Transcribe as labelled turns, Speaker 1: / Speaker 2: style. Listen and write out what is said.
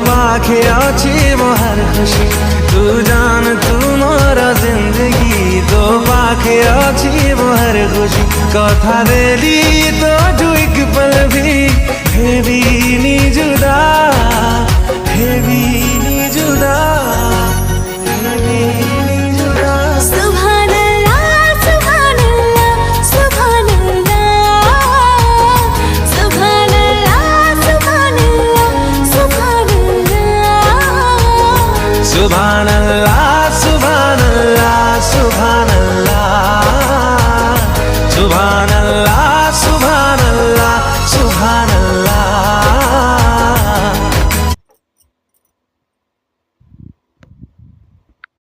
Speaker 1: पाखे अच्छी मोहर खुशी तू जान तू मोरा जिंदगी तो पाखे अच्छी मोहर खुशी कथा देली तो जुइक पल भी हेवी नी जुदा हेवी नी जुदा हेवी नी जुदा
Speaker 2: सुभान अल्लाह सुभान अल्लाह सुभान अल्लाह सुभान अल्लाह सुभान अल्लाह सुभान अल्लाह
Speaker 1: सुभान अल्लाह